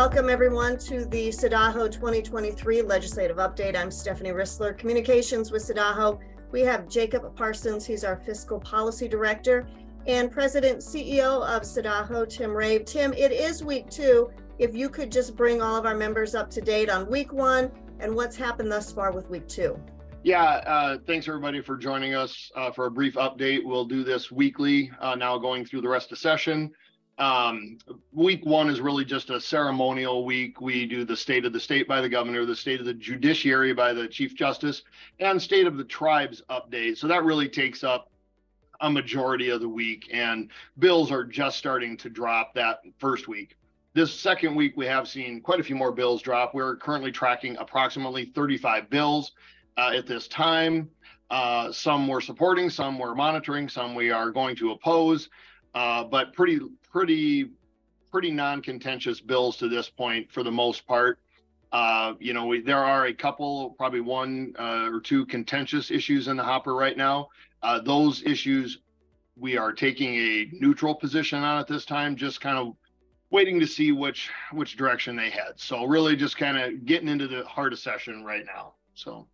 Welcome everyone to the SDAHO 2023 Legislative Update. I'm Stephanie Rissler, Communications with SDAHO. We have Jacob Parsons, he's our Fiscal Policy Director, and President CEO of SDAHO, Tim Rave. Tim, it is week 2. If you could just bring all of our members up to date on week 1 and what's happened thus far with week 2. Yeah, thanks everybody for joining us for a brief update. We'll do this weekly now going through the rest of session. Week 1 is really just a ceremonial week. We do the state of the state by the governor, the state of the judiciary by the chief justice, and state of the tribes update. So that really takes up a majority of the week, and bills are just starting to drop that first week. This second week, we have seen quite a few more bills drop. We're currently tracking approximately 35 bills at this time. Some we're supporting, some we're monitoring, some we are going to oppose, but pretty non-contentious bills to this point for the most part. There are a couple, probably one or two contentious issues in the hopper right now. Those issues we are taking a neutral position on at this time, just kind of waiting to see which direction they head. So really just kind of getting into the heart of session right now. So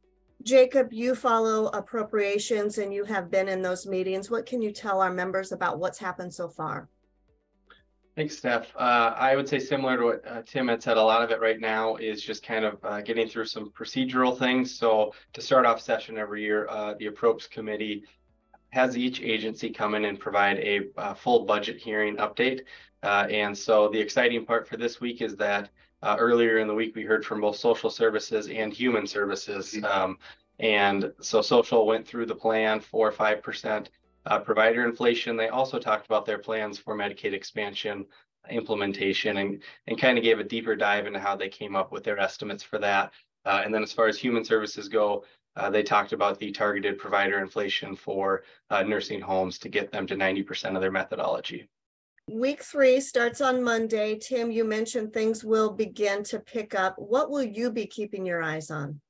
Jacob, you follow appropriations and you have been in those meetings. What can you tell our members about what's happened so far? Thanks, Steph. I would say similar to what Tim had said, a lot of it right now is just kind of getting through some procedural things. So to start off session every year, the Approps Committee has each agency come in and provide a full budget hearing update. And so the exciting part for this week is that earlier in the week, we heard from both social services and human services. And so social went through the plan for 5% provider inflation. They also talked about their plans for Medicaid expansion implementation and kind of gave a deeper dive into how they came up with their estimates for that. And then as far as human services go, they talked about the targeted provider inflation for nursing homes to get them to 90% of their methodology. Week 3 starts on Monday. Tim, you mentioned things will begin to pick up. What will you be keeping your eyes on?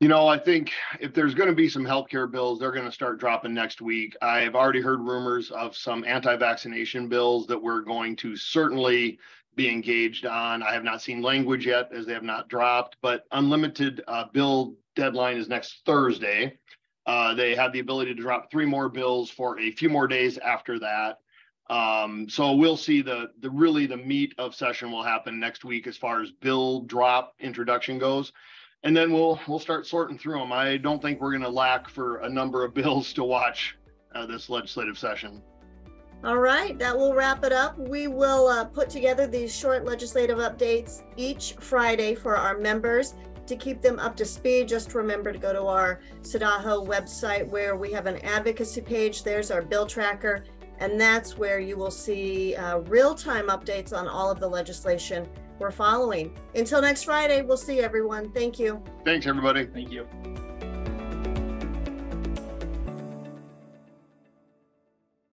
I think if there's going to be some healthcare bills, they're going to start dropping next week. I've already heard rumors of some anti-vaccination bills that we're going to certainly be engaged on. I have not seen language yet as they have not dropped, but unlimited bill deadline is next Thursday. They have the ability to drop 3 more bills for a few more days after that. So we'll see the meat of session will happen next week as far as bill drop introduction goes. And then we'll start sorting through them. I don't think we're going to lack for a number of bills to watch this legislative session. All right, that will wrap it up. We will put together these short legislative updates each Friday for our members. To keep them up to speed, just remember to go to our SDAHO website where we have an advocacy page. There's our bill tracker, and that's where you will see real-time updates on all of the legislation we're following. Until next Friday, we'll see everyone. Thank you. Thanks, everybody. Thank you.